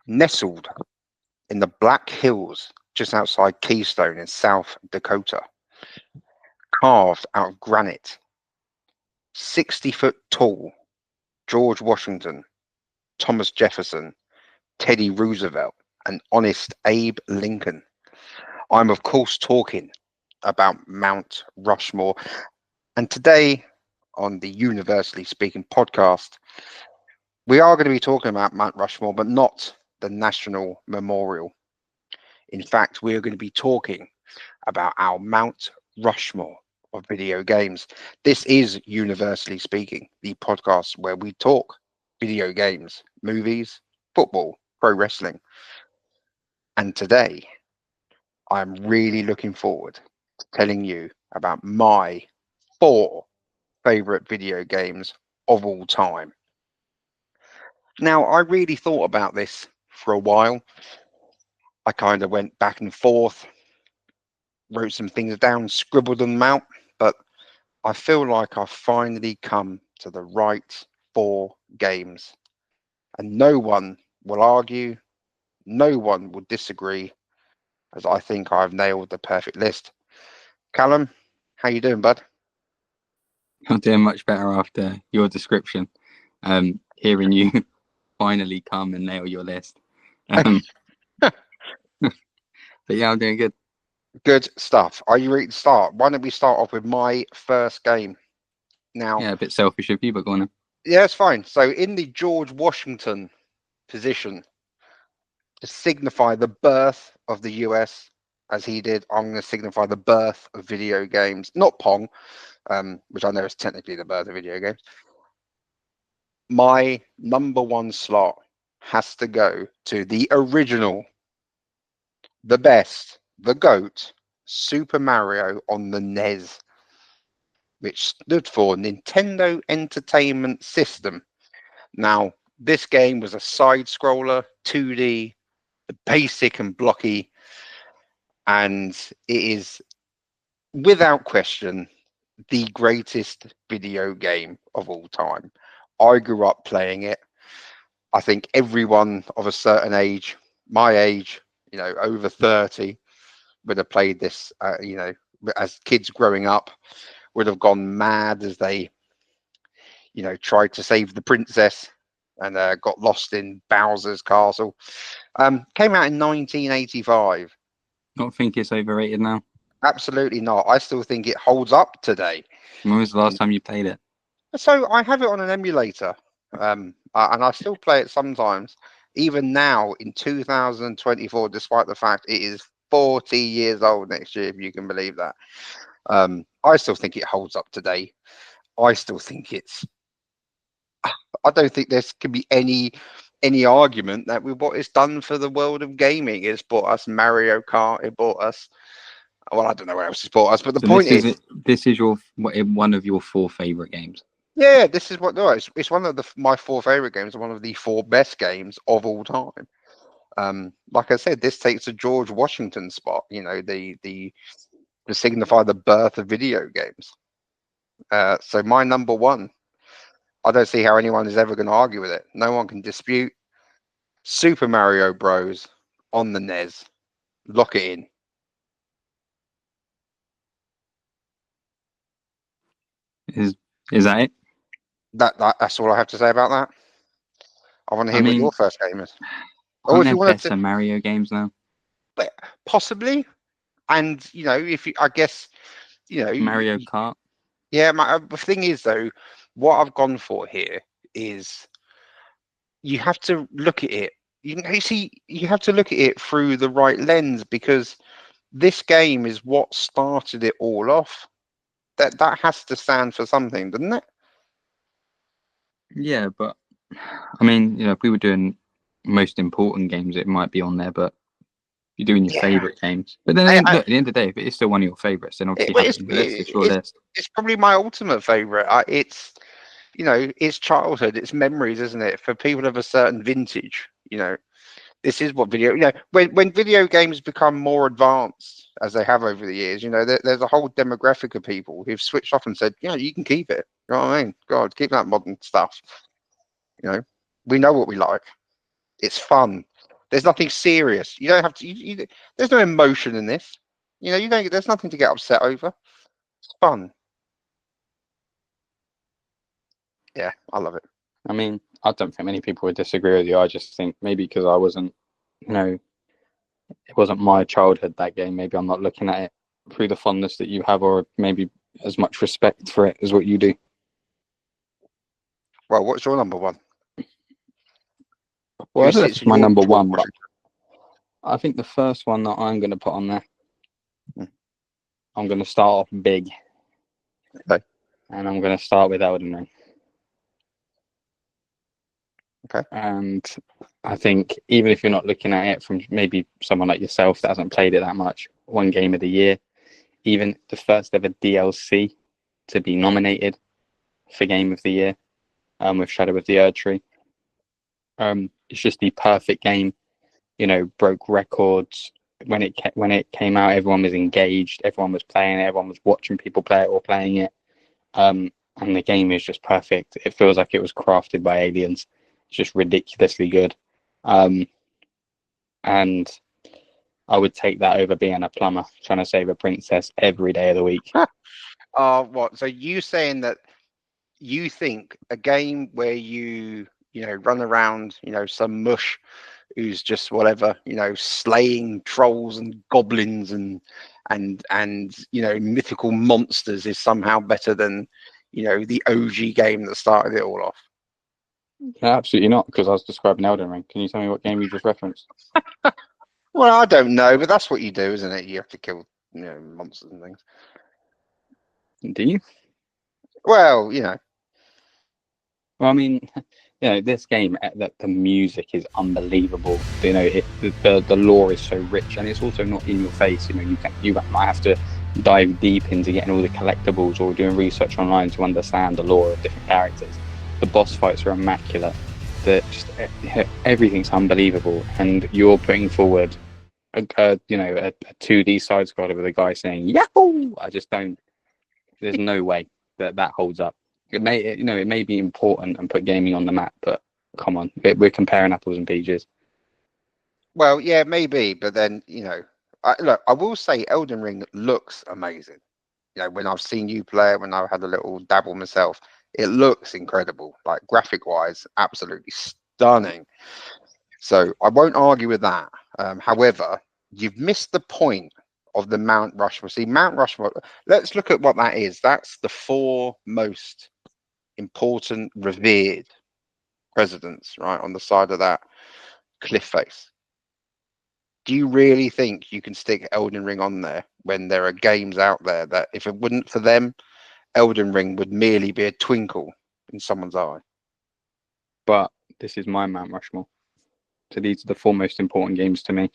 Nestled in the Black Hills just outside Keystone in South Dakota, carved out of granite, 60-foot tall, George Washington, Thomas Jefferson, Teddy Roosevelt, and honest Abe Lincoln. I'm, of course, talking about Mount Rushmore. And today on the Universally Speaking podcast, we are going to be talking about Mount Rushmore, but not the National Memorial. In fact, we are going to be talking about our Mount Rushmore of video games. This is Universally Speaking, the podcast where we talk video games, movies, football, pro wrestling. And today, I'm really looking forward to telling you about my 4 favorite video games of all time. Now, I really thought about this for a while. I kind of went back and forth, wrote some things down, scribbled them out, but I feel like I've finally come to the right 4 games. And no one will argue, no one will disagree, as I think I've nailed the perfect list. Callum, how you doing, bud? I'm doing much better after your description. Hearing you finally come and nail your list. But yeah, I'm doing good. Good stuff. Are you ready to start? Why don't we start off with my first game? Now, Yeah, a bit selfish of you, but go on. yeah, it's fine. So in the George Washington position, to signify the birth of the US, as he did, I'm going to signify the birth of video games, not Pong, which I know is technically the birth of video games. My number 1 slot has to go to the original, the best, the GOAT, Super Mario on the NES, which stood for Nintendo Entertainment System. Now, this game was a side-scroller, 2D, basic and blocky, and it is, without question, the greatest video game of all time. I grew up playing it. I think everyone of a certain age, my age, over 30, would have played this, as kids growing up, would have gone mad as they, tried to save the princess and got lost in Bowser's castle. Came out in 1985. Don't think it's overrated now. Absolutely not. I still think it holds up today. When was the last time you played it? So I have it on an emulator, and I still play it sometimes, even now in 2024, despite the fact it is 40 years old next year, if you can believe that. I still think it holds up today. I still think I don't think there can be any argument that with what it's done for the world of gaming. It's bought us Mario Kart. It bought us. Well, I don't know what else it's bought us, but the point is, this is one of your 4 favorite games. Yeah, this is what. No, it's one of my 4 favorite games, and one of the 4 best games of all time. Like I said, this takes a George Washington spot. To signify the birth of video games. So my number 1. I don't see how anyone is ever going to argue with it. No one can dispute Super Mario Bros. On the NES. Lock it in. Is that it? That's all I have to say about that. I want to hear what your first game is. Or if you want better Mario games now, but possibly. And if you, I guess, Mario Kart. Yeah, the thing is though, what I've gone for here is you have to look at it. You have to look at it through the right lens, because this game is what started it all off. That has to stand for something, doesn't it? Yeah, but I mean, if we were doing most important games, it might be on there. But you're doing your favorite games. But then at the end of the day, if it is still one of your favorites, then obviously it's your list. It's probably my ultimate favorite. It's it's childhood, it's memories, isn't it? For people of a certain vintage, this is what when video games become more advanced, as they have over the years, there's a whole demographic of people who've switched off and said, you can keep it. You know what I mean? God, keep that modern stuff. We know what we like. It's fun. There's nothing serious. You don't have to. There's no emotion in this. You don't. There's nothing to get upset over. It's fun. Yeah, I love it. I mean, I don't think many people would disagree with you. I just think maybe because I wasn't, it wasn't my childhood, that game. Maybe I'm not looking at it through the fondness that you have, or maybe as much respect for it as what you do. Well, what's your number one? Well, I don't know if it's my number one, but Washington? I think the first one that I'm going to put on there, Hmm. I'm going to start off big. Okay. And I'm going to start with Elden Ring. Okay. And I think even if you're not looking at it from maybe someone like yourself that hasn't played it that much, one game of the year, even the first ever DLC to be nominated for Game of the Year, with Shadow of the Erdtree. It's just the perfect game. Broke records when it came out. Everyone was engaged. Everyone was playing it. Everyone was watching people play it or playing it. And the game is just perfect. It feels like it was crafted by aliens. It's just ridiculously good. And I would take that over being a plumber trying to save a princess every day of the week. What? So you saying that you think a game where you run around, some mush who's just whatever, slaying trolls and goblins and mythical monsters is somehow better than the OG game that started it all off? No, absolutely not, because I was describing Elden Ring. Can you tell me what game you just referenced? Well, I don't know, but that's what you do, isn't it? You have to kill monsters and things. Do you? Well, Well, I mean, this game, the music is unbelievable. The lore is so rich, and it's also not in your face. You might have to dive deep into getting all the collectibles or doing research online to understand the lore of different characters. The boss fights are immaculate. Everything's unbelievable, and you're putting forward a 2D side scroller with a guy saying "Yahoo!" I just don't. There's no way that holds up. It may be important and put gaming on the map, but come on, we're comparing apples and peaches. well, yeah, maybe, but then I will say Elden Ring looks amazing. When I've seen you play it, when I've had a little dabble myself, it looks incredible. Like graphic wise, absolutely stunning. So I won't argue with that. However, you've missed the point of the Mount Rushmore. See, Mount Rushmore, let's look at what that is. That's the 4 most important, revered presidents, right, on the side of that cliff face. Do you really think you can stick Elden Ring on there when there are games out there that, if it wasn't for them, Elden Ring would merely be a twinkle in someone's eye? But this is my Mount Rushmore. So these are the 4 most important games to me.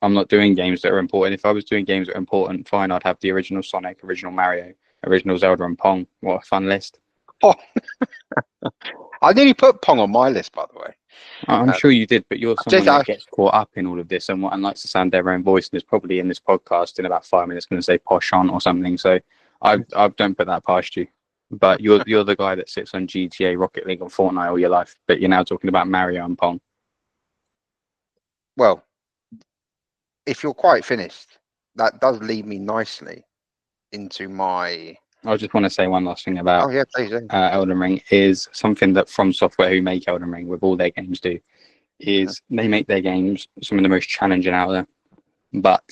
I'm not doing games that are important. If I was doing games that are important, fine, I'd have the original Sonic, original Mario, original Zelda, and Pong. What a fun list. Oh, I nearly put Pong on my list, by the way. I'm sure you did, but you're someone that gets caught up in all of this and likes to sound their own voice, and is probably in this podcast in about 5 minutes going to say posh on or something. So I don't put that past you. But you're the guy that sits on GTA, Rocket League, and Fortnite all your life, but you're now talking about Mario and Pong. Well, if you're quite finished, that does lead me nicely into my... I just want to say one last thing about please. Elden Ring is something that From Software, who make Elden Ring with all their games, do is they make their games some of the most challenging out there, but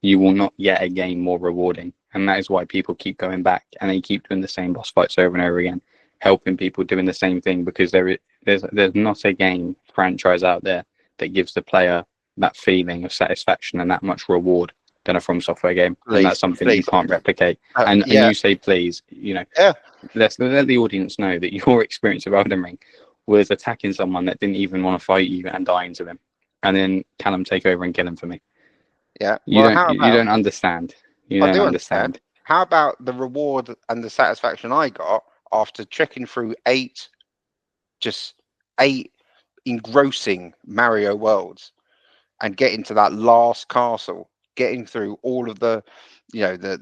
you will not get a game more rewarding, and that is why people keep going back and they keep doing the same boss fights over and over again, helping people doing the same thing, because there's not a game franchise out there that gives the player that feeling of satisfaction and that much reward than a From Software game. Please, and that's something you can't replicate. And you say please, let the audience know that your experience of Elden Ring was attacking someone that didn't even want to fight you and dying to them, and then Callum take over and kill him for me. Yeah. You don't understand. You don't understand. How about the reward and the satisfaction I got after checking through 8 engrossing Mario worlds and getting to that last castle, getting through all of the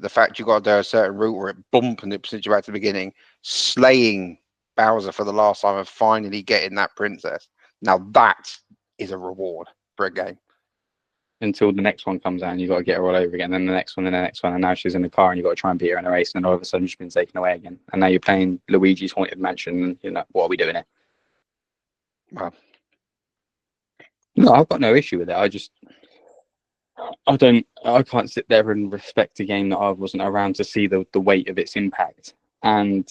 fact you got to do a certain route where it bump and it sends you back to the beginning, slaying Bowser for the last time and finally getting that princess. Now that's is a reward for a game. Until the next one comes out and you've got to get her all over again, then the next one, and the next one, and now she's in the car and you've got to try and beat her in a race, and then all of a sudden she's been taken away again. And now you're playing Luigi's Haunted Mansion, and you're like, what are we doing here? Well, no, I've got no issue with it. I can't sit there and respect a game that I wasn't around to see the weight of its impact. And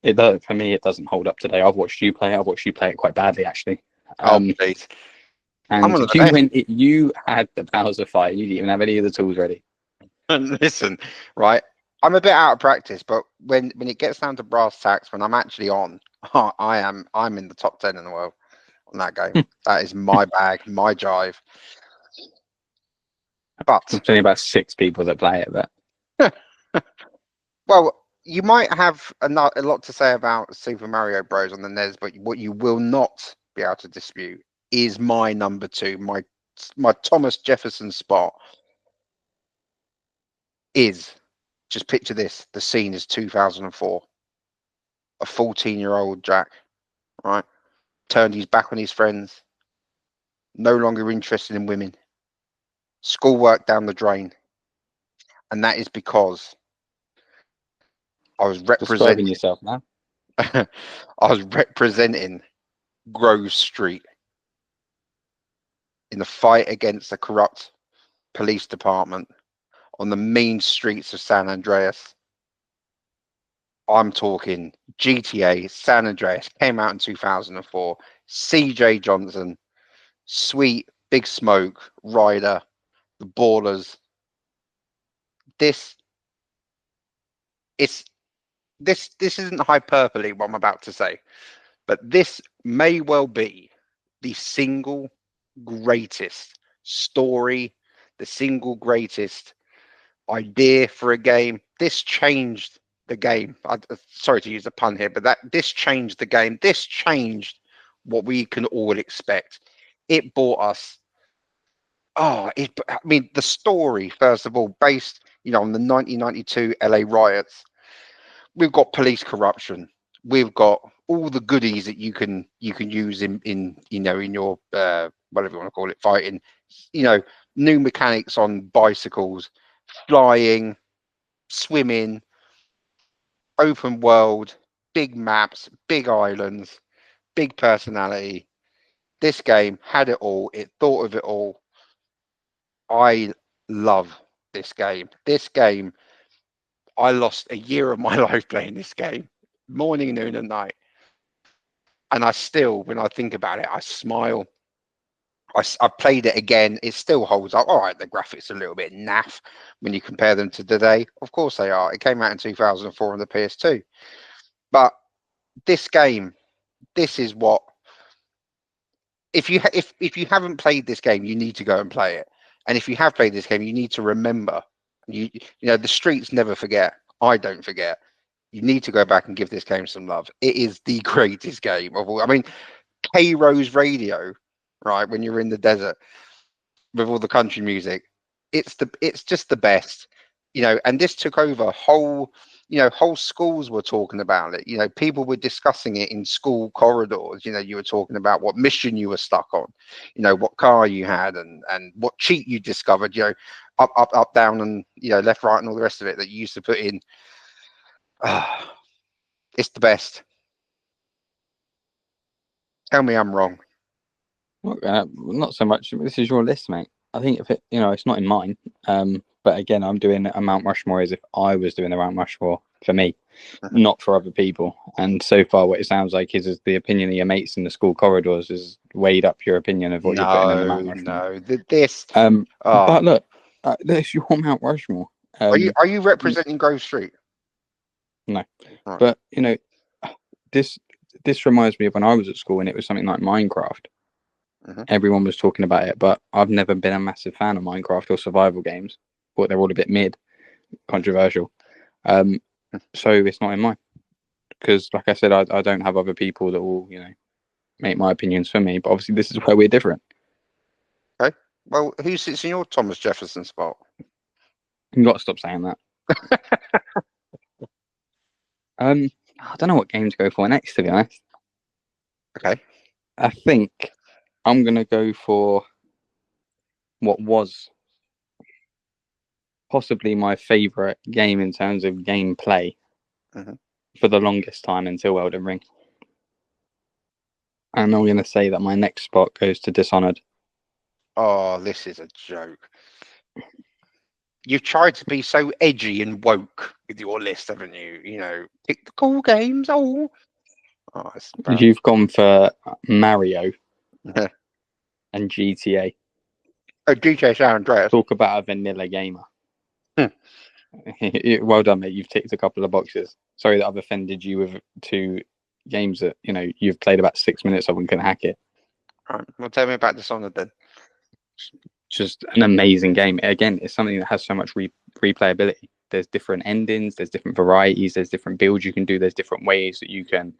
it does, for me, it doesn't hold up today. I've watched you play it quite badly, actually. please. And you had the Bowser fight. You didn't even have any of the tools ready. Listen, right? I'm a bit out of practice, but when it gets down to brass tacks, when I'm actually on, I'm in the top 10 in the world on that game. That is my bag, my jive. But There's only about 6 people that play it, but well, you might have a lot to say about Super Mario Bros. On the NES, but what you will not be able to dispute is my number 2, my Thomas Jefferson spot is, just picture this, the scene is 2004. A 14-year-old Jack, right, turned his back on his friends, no longer interested in women, schoolwork down the drain. And that is because I was describing representing yourself now. I was representing Grove Street in the fight against the corrupt police department on the mean streets of San Andreas. I'm talking GTA San Andreas, came out in 2004. CJ Johnson, Sweet, Big Smoke, Ryder, the Ballers. This isn't hyperbole what I'm about to say, but this may well be the single greatest story, the single greatest idea for a game. This changed the game. Sorry to use a pun here, but this changed the game. This changed what we can all expect. It brought us. I mean, the story, first of all, based, on the 1992 LA riots. We've got police corruption. We've got all the goodies that you can use in your whatever you want to call it, fighting. New mechanics on bicycles, flying, swimming, open world, big maps, big islands, big personality. This game had it all. It thought of it all. I love this game. This game, I lost a year of my life playing this game, morning, noon, and night. And I still, when I think about it, I smile. I played it again. It still holds up. All right, the graphics are a little bit naff when you compare them to today. Of course they are. It came out in 2004 on the PS2. But this game, this is what. If you haven't played this game, you need to go and play it. And if you have played this game, you need to remember. The streets never forget. I don't forget. You need to go back and give this game some love. It is the greatest game of all. I mean, K Rose Radio, right? When you're in the desert with all the country music, it's just the best. And this took over whole schools were talking about it. People were discussing it in school corridors. You were talking about what mission you were stuck on, what car you had, and what cheat you discovered, up, down, and left, right, and all the rest of it that you used to put in. It's the best. Tell me I'm wrong. Not so much. This is your list, mate. I think if it, it's not in mine. But again, I'm doing a Mount Rushmore as if I was doing the Mount Rushmore for me, not for other people. And so far, what it sounds like is the opinion of your mates in the school corridors has weighed up your opinion of what you're putting in the Mount Rushmore. This. But look, there's your Mount Rushmore. Are you representing Grove Street? No, right. But this reminds me of when I was at school and it was something like Minecraft. Everyone was talking about it, but I've never been a massive fan of Minecraft or survival games. Thought they're all a bit mid, controversial. So it's not in mine because, like I said, I don't have other people that will make my opinions for me. But obviously, this is where we're different. Okay. Well, who sits in your Thomas Jefferson spot? You've got to stop saying that. I don't know what game to go for next, to be honest. Okay. I think I'm gonna go for what was possibly my favorite game in terms of gameplay for the longest time until Elden Ring. And I'm gonna say that my next spot goes to Dishonored. Oh, this is a joke. You've tried to be so edgy and woke with your list, haven't you? You know, pick the cool games. Oh, it's bad. You've gone for Mario and GTA. Oh, GTA San Andreas. Talk about a vanilla gamer. Hmm. Well done, mate. You've ticked a couple of boxes. Sorry that I've offended you with 2 games that you've played about 6 minutes of and can hack it. Right. Well, tell me about Dishonored then. Just an amazing game. Again, it's something that has so much replayability. There's different endings, there's different varieties, there's different builds you can do, there's different ways that you can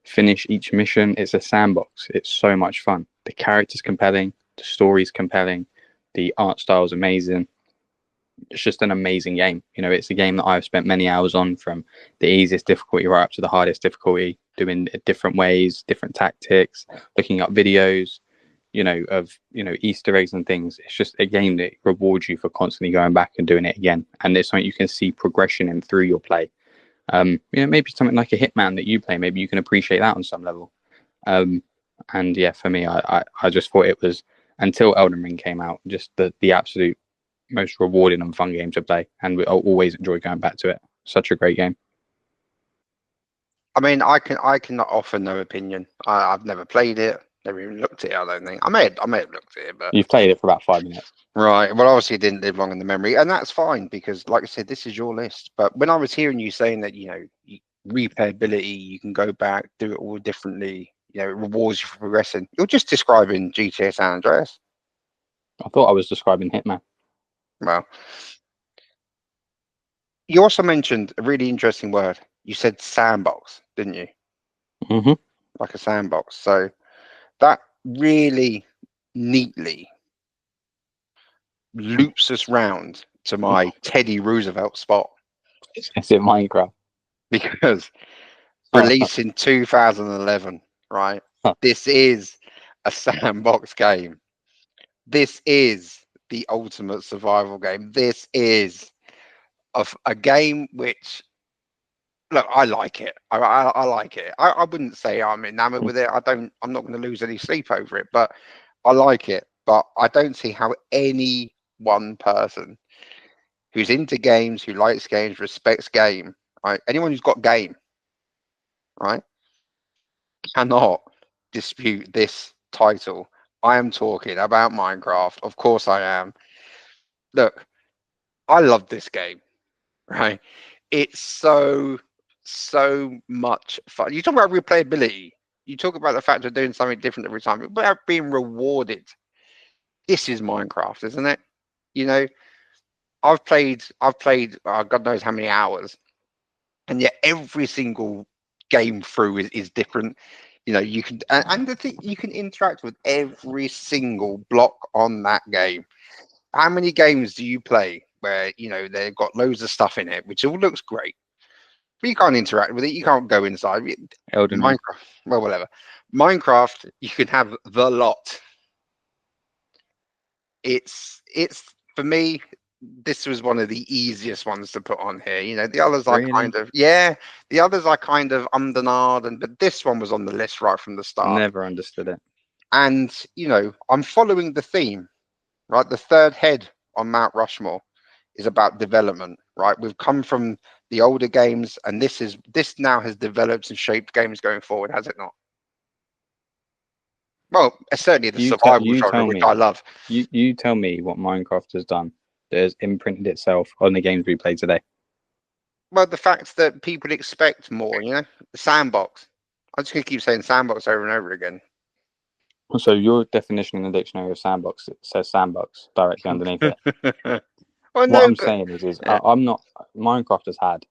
finish each mission. It's a sandbox. It's so much fun. The character's compelling, the story's compelling, the art style's amazing. It's just an amazing game. It's a game that I've spent many hours on, from the easiest difficulty right up to the hardest difficulty, doing it different ways, different tactics, looking up videos, of Easter eggs and things. It's just a game that rewards you for constantly going back and doing it again, and it's something you can see progression in through your play. Maybe something like a Hitman that you play, maybe you can appreciate that on some level. And yeah, for me, I just thought it was, until Elden Ring came out, just the absolute most rewarding and fun game to play, and I'll always enjoy going back to it. Such a great game. I mean, I cannot offer no opinion. I've never played it. Never even looked at it. I don't think I may have looked at it, but You've played it for about 5 minutes. Right. Well, obviously, it didn't live long in the memory, and that's fine because, like I said, this is your list. But when I was hearing you saying that, replayability, you can go back, do it all differently. It rewards you for progressing. You're just describing GTA San Andreas. I thought I was describing Hitman. Well, you also mentioned a really interesting word. You said sandbox, didn't you? Mm-hmm. Like a sandbox. So that really neatly loops us round to my Teddy Roosevelt spot. It's in Minecraft. Because released in 2011, right? This is a sandbox game. This is the ultimate survival game. This is a game which, look, I like it. I like it. I wouldn't say I'm enamored with it. I'm not going to lose any sleep over it, but I like it. But I don't see how any one person who's into games, who likes games, respects game, right? Anyone who's got game, right, cannot dispute this title. I am talking about Minecraft. Of course I am. Look, I love this game, right? It's so much fun. You talk about replayability. You talk about the fact of doing something different every time, about being rewarded. This is Minecraft, isn't it? I've played God knows how many hours, and yet every single game through is different. You can, and the thing, you can interact with every single block on that game. How many games do you play where they've got loads of stuff in it, which all looks great, but you can't interact with it? You can't go inside. Elden Ring. Minecraft, well, whatever. Minecraft, you can have the lot. It's for me. This was one of the easiest ones to put on here. The others Really? the others I kind of ummed, but this one was on the list right from the start. Never understood it. And I'm following the theme, right? The third head on Mount Rushmore is about development, right? We've come from the older games, and this now has developed and shaped games going forward, has it not? Well, certainly the survival genre, which I love. You tell me what Minecraft has done that has imprinted itself on the games we play today. Well, the fact that people expect more, the sandbox. I'm just going to keep saying sandbox over and over again. So your definition in the dictionary of sandbox, it says sandbox directly underneath it. Well, what I'm saying is yeah. I'm not. Minecraft has had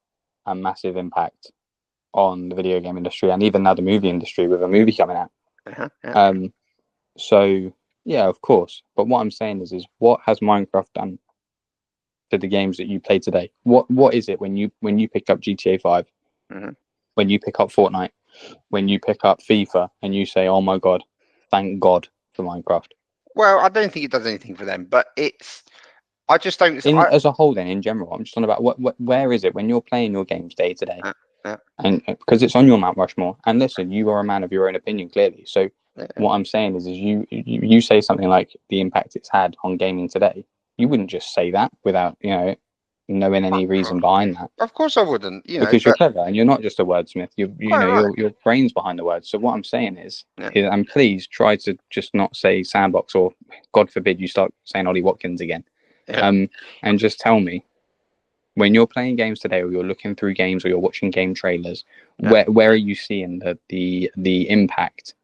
a massive impact on the video game industry, and even now the movie industry, with a movie coming out. Yeah. So yeah, of course. But what I'm saying is what has Minecraft done to the games that you play today? What is it when you pick up GTA 5, when you pick up Fortnite, when you pick up FIFA, and you say, "Oh my God, thank God for Minecraft? Well, I don't think it does anything for them, but I just don't. As a whole, then in general, I'm just on about where is it when you're playing your games day to day, yeah. and because it's on your Mount Rushmore. And listen, you are a man of your own opinion, clearly. So what I'm saying is you say something like the impact it's had on gaming today. You wouldn't just say that without knowing any reason behind that. Of course, I wouldn't. Because you're clever and you're not just a wordsmith. Right. Your brain's behind the words. So what I'm saying is, and please try to just not say sandbox, or God forbid you start saying Ollie Watkins again. Yeah. And just tell me, when you're playing games today, or you're looking through games, or you're watching game trailers, where are you seeing the impact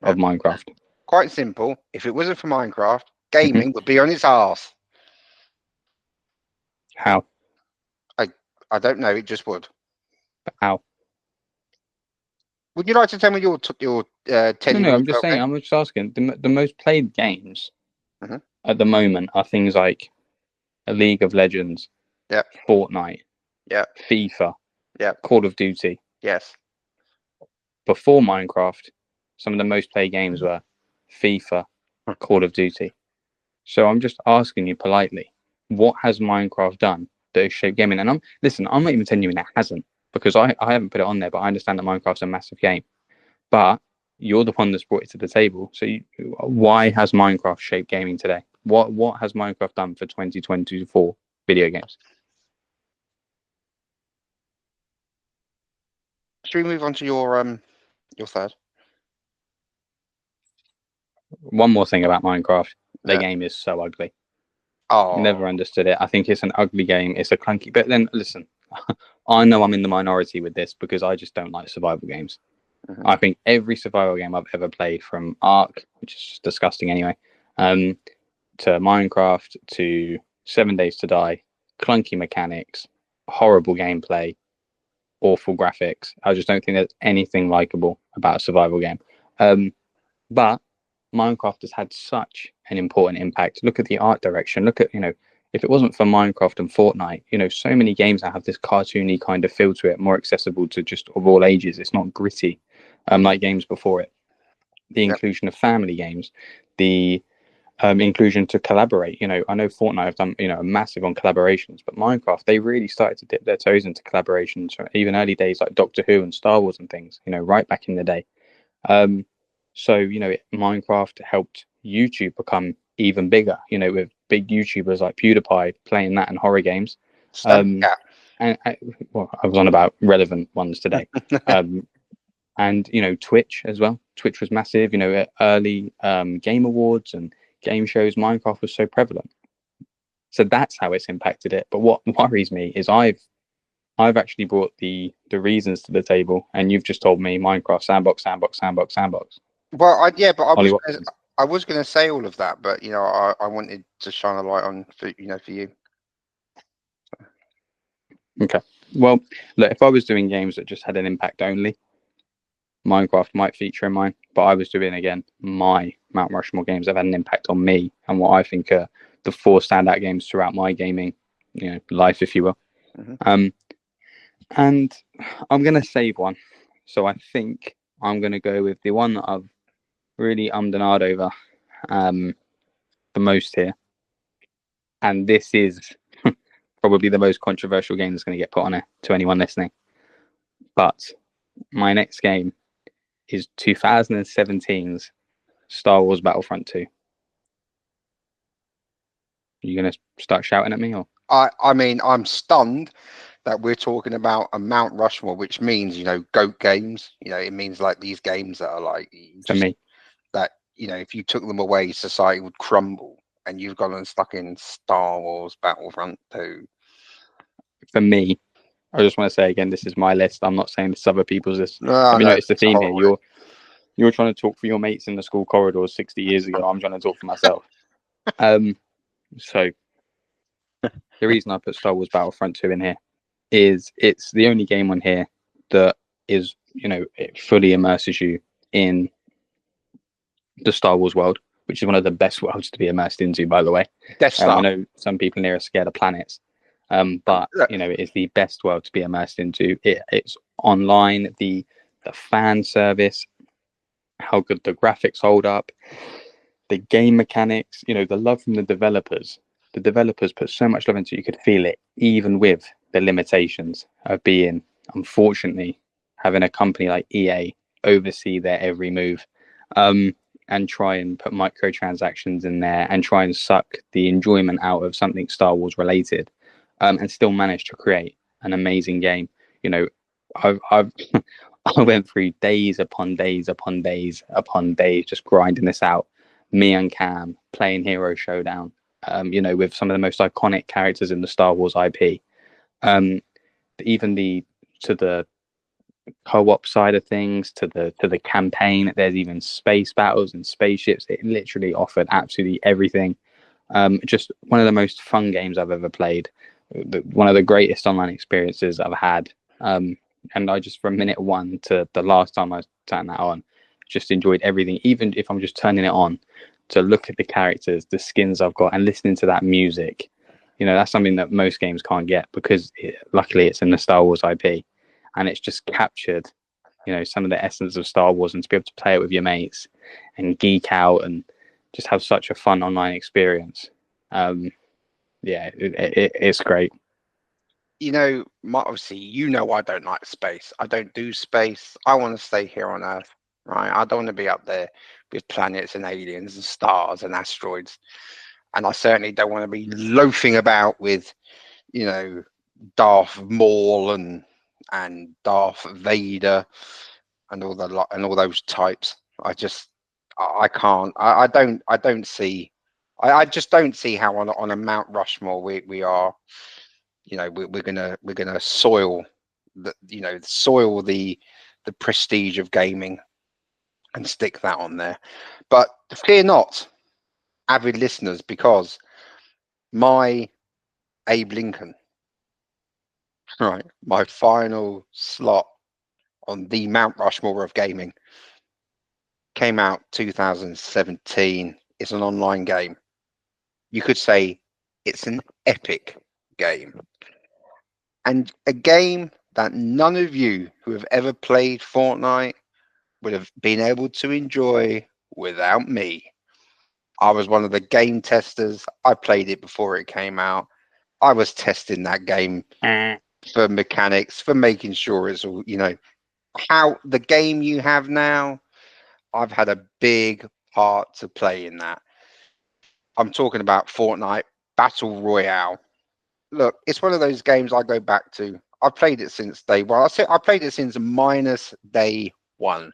of Minecraft? Quite simple. If it wasn't for Minecraft, gaming would be on its arse. How? I don't know. It just would. But how? Would you like to tell me your 10 No, I'm just saying. I'm just asking. The most played games at the moment are things like a League of Legends, Fortnite, FIFA, Call of Duty. Yes. Before Minecraft, some of the most played games were FIFA, Call of Duty. So I'm just asking you politely, what has Minecraft done that has shaped gaming? And I'm not even telling you it hasn't, because I haven't put it on there, but I understand that Minecraft's a massive game. But you're the one that's brought it to the table. So why has Minecraft shaped gaming today? What has Minecraft done for 2024 video games? Should we move on to your third? One more thing about Minecraft. The game is so ugly. Oh. Never understood it. I think it's an ugly game. It's a clunky. But then, listen, I know I'm in the minority with this because I just don't like survival games. I think every survival game I've ever played, from Ark, which is just disgusting anyway, to Minecraft, to 7 Days to Die, clunky mechanics, horrible gameplay, awful graphics. I just don't think there's anything likable about a survival game. But Minecraft has had such an important impact. Look at the art direction. Look at, if it wasn't for Minecraft and Fortnite, so many games that have this cartoony kind of feel to it, more accessible to just of all ages. It's not gritty like games before it. The inclusion of family games, the inclusion to collaborate. I know Fortnite have done, massive on collaborations, but Minecraft, they really started to dip their toes into collaborations, even early days like Doctor Who and Star Wars and things, right back in the day. So, Minecraft helped YouTube become even bigger, with big YouTubers like PewDiePie playing that and horror games. And I was on about relevant ones today. And, Twitch as well. Twitch was massive, early game awards and game shows. Minecraft was so prevalent. So that's how it's impacted it. But what worries me is I've actually brought the reasons to the table, and you've just told me Minecraft sandbox. Well, I was going to say all of that, but I wanted to shine a light on for you. Okay. Well, look, if I was doing games that just had an impact only, Minecraft might feature in mine. But I was doing, again, my Mount Rushmore games that have had an impact on me and what I think are the 4 standout games throughout my gaming, life, if you will. And I'm going to save one. So I think I'm going to go with the one that I've really and ahed over the most here. And this is probably the most controversial game that's going to get put on it to anyone listening. But my next game is 2017's Star Wars Battlefront 2. Are you going to start shouting at me? Or I mean, I'm stunned that we're talking about a Mount Rushmore, which means, GOAT games. It means like these games that are like, for me, that, if you took them away, society would crumble. And you've gone and stuck in Star Wars Battlefront 2. For me, I just want to say again, this is my list. I'm not saying this is other people's list. No, Have you noticed the theme here? You're trying to talk for your mates in the school corridors 60 years ago. I'm trying to talk for myself. So the reason I put Star Wars Battlefront 2 in here is it's the only game on here that is, it fully immerses you in the Star Wars world, which is one of the best worlds to be immersed into, by the way. I know some people here are scared of planets, but it is the best world to be immersed into. It's online, the fan service, how good the graphics hold up, the game mechanics, you know, the love from the developers. The developers put so much love into it, you could feel it, even with the limitations of being, unfortunately, having a company like EA oversee their every move, and try and put microtransactions in there and try and suck the enjoyment out of something Star Wars related, and still manage to create an amazing game. You know, I've I went through days upon days upon days upon days just grinding this out. Me and Cam playing Hero Showdown, you know, with some of the most iconic characters in the Star Wars IP. Even to the co-op side of things, to the campaign, there's even space battles and spaceships. It literally offered absolutely everything. Just one of the most fun games I've ever played. One of the greatest online experiences I've had. And I just, from minute one to the last time I turned that on, just enjoyed everything. Even if I'm just turning it on to look at the characters, the skins I've got, and listening to that music, you know, that's something that most games can't get because luckily it's in the Star Wars IP, and it's just captured, you know, some of the essence of Star Wars, and to be able to play it with your mates and geek out and just have such a fun online experience. It's great. You know, obviously, you know, I don't like space. I don't do space. I want to stay here on Earth, right? I don't want to be up there with planets and aliens and stars and asteroids. And I certainly don't want to be loafing about with, you know, Darth Maul and Darth Vader and all those types. I can't. I don't see. I just don't see how on a Mount Rushmore we are. You know, we're gonna soil the prestige of gaming and stick that on there. But fear not, avid listeners, because my Abe Lincoln, right, my final slot on the Mount Rushmore of gaming, came out 2017. It's an online game. You could say it's an epic game. And a game that none of you who have ever played Fortnite would have been able to enjoy without me. I was one of the game testers. I played it before it came out. I was testing that game for mechanics, for making sure it's all, you know, how the game you have now. I've had a big part to play in that. I'm talking about Fortnite Battle Royale. Look, it's one of those games I go back to. I've played it since day one. I played it since minus day one,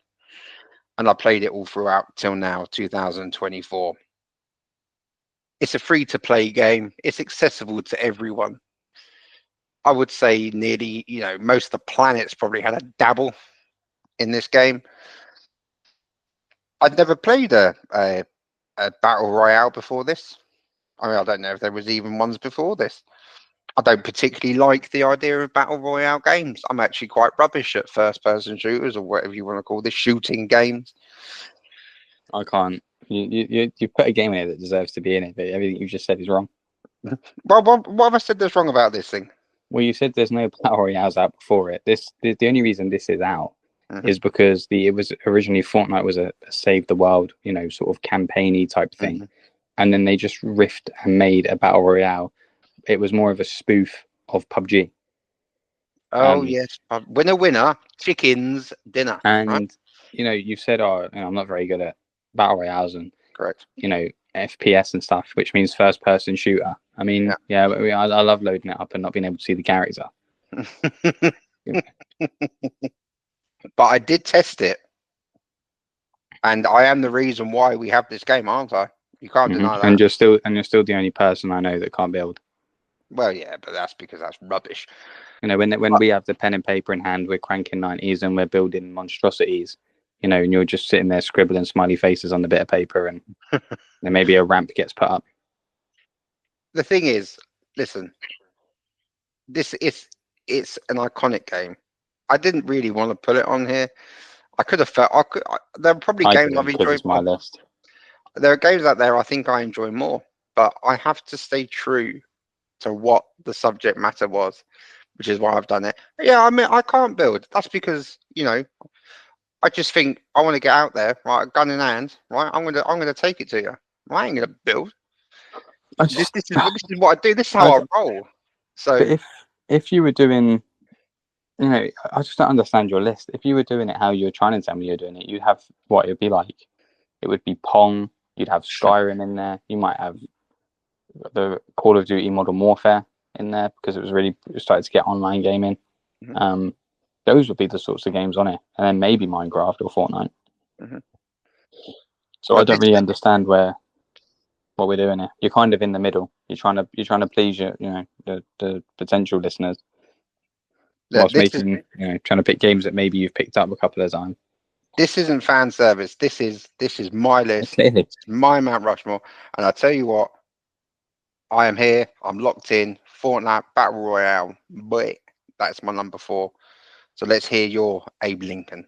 and I played it all throughout till now, 2024. It's a free to play game. It's accessible to everyone. I would say nearly, you know, most of the planets probably had a dabble in this game. I'd never played a battle royale before this. I mean, I don't know if there was even ones before this. I don't particularly like the idea of battle royale games. I'm actually quite rubbish at first person shooters, or whatever you want to call this, shooting games. I can't. You put a game in it that deserves to be in it, but everything you just said is wrong. Well, what have I said that's wrong about this thing? Well, you said there's no battle royales out before it. The only reason this is out Mm-hmm. is because it was originally Fortnite was a save the world, you know, sort of campaigny type thing, and then they just riffed and made a battle royale. It was more of a spoof of PUBG. Oh yes, winner, winner, chickens dinner. And right? you know, you said, "Oh, you know, I'm not very good at battle royales and Correct. you know FPS and stuff," which means first person shooter. I mean, I love loading it up and not being able to see the character. Yeah. But I did test it, and I am the reason why we have this game, aren't I? You can't deny that. And you're still the only person I know that can't build. Well, yeah, but that's because that's rubbish. You know, when we have the pen and paper in hand, we're cranking 90s and we're building monstrosities. You know, and you're just sitting there scribbling smiley faces on the bit of paper, and then maybe a ramp gets put up. The thing is, listen, this is it's an iconic game. I didn't really want to put it on here. I could have felt there are probably games I've enjoyed. It's my list. There are games out there I think I enjoy more, but I have to stay true to what the subject matter was, which is why I've done it. Yeah, I mean, I can't build. That's because, you know, I just think I want to get out there, right, gun in hand, right? I'm gonna take it to you. I ain't gonna build. I This, just, this is this is what I do. This is how I, I roll. So but if you were doing, you know, I just don't understand your list. If you were doing it how you're trying to tell me you're doing it, you'd have what it'd be like. It would be Pong. You'd have Skyrim in there. You might have the Call of Duty Modern Warfare in there because it started to get online gaming. Mhm. Those would be the sorts of games on it, and then maybe Minecraft or Fortnite. Mhm. So I But don't really understand what we're doing here. You're kind of in the middle. You're trying to please the potential listeners, whilst this is making trying to pick games that maybe you've picked up a couple of times. this isn't fan service. This is my list. Clearly, It's my Mount Rushmore. And I tell you what, I am here. I'm locked in. Fortnite Battle Royale. But that's my number 4. So let's hear your Abe Lincoln.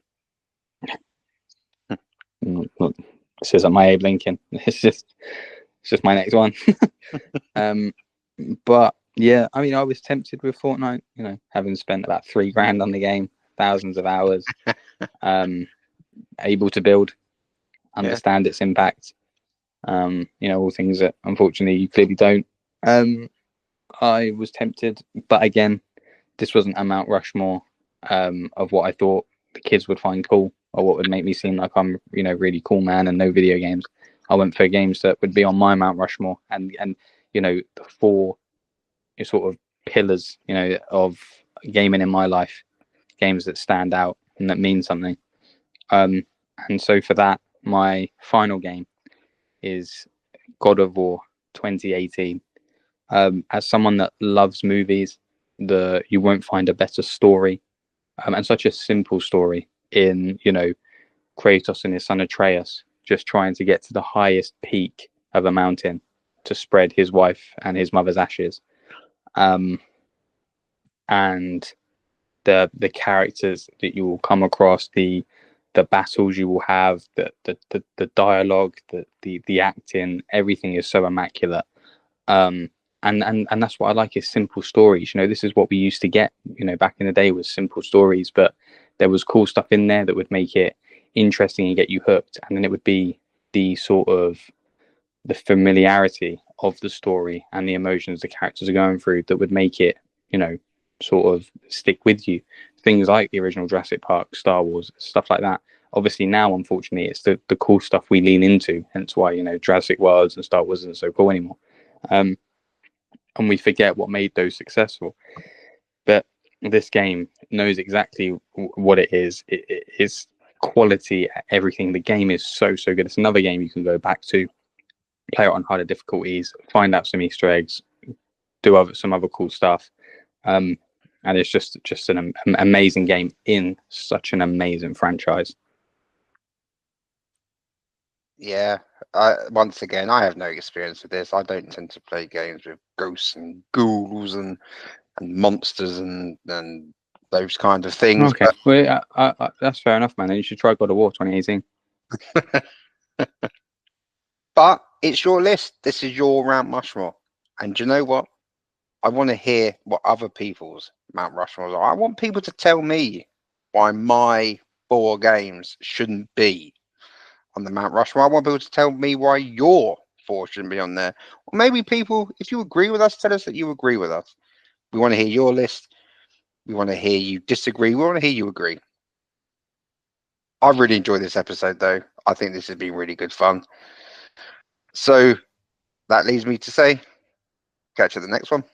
look, this isn't my Abe Lincoln. It's just my next one. But yeah, I mean, I was tempted with Fortnite. Having spent about $3,000 on the game, thousands of hours, able to build, understand its impact. All things that unfortunately you clearly don't. I was tempted, but again, this wasn't a Mount Rushmore of what I thought the kids would find cool or what would make me seem like I'm, really cool man and no video games. I went for games that would be on my Mount Rushmore and the 4 sort of pillars, of gaming in my life, games that stand out and that mean something. And so for that, my final game is God of War 2018. As someone that loves movies, you won't find a better story, and such a simple story in Kratos and his son Atreus just trying to get to the highest peak of a mountain to spread his wife and his mother's ashes, and the characters that you will come across, the battles you will have, the dialogue, the acting, everything is so immaculate. And that's what I like is simple stories. This is what we used to get, back in the day was simple stories, but there was cool stuff in there that would make it interesting and get you hooked. And then it would be the sort of the familiarity of the story and the emotions the characters are going through that would make it, sort of stick with you. Things like the original Jurassic Park, Star Wars, stuff like that. Obviously now, unfortunately, it's the cool stuff we lean into, hence why, Jurassic Worlds and Star Wars isn't so cool anymore. And we forget what made those successful. But this game knows exactly what it is. It is quality at everything. The game is so good. It's another game you can go back to, play it on harder difficulties, find out some Easter eggs, do some other cool stuff, and it's just an amazing game in such an amazing franchise. Yeah, once again, I have no experience with this. I don't tend to play games with ghosts and ghouls and monsters and those kind of things. Okay, well, that's fair enough, man. You should try God of War 2018. But it's your list. This is your Mount Rushmore. And do you know what? I want to hear what other people's Mount Rushmores are. I want people to tell me why my 4 games shouldn't be on the Mount Rushmore. I want people to tell me why your 4 shouldn't be on there. Or maybe people, if you agree with us, tell us that you agree with us. We want to hear your list. We want to hear you disagree. We want to hear you agree. I've really enjoyed this episode, though. I think this has been really good fun. So that leaves me to say, catch you at the next one.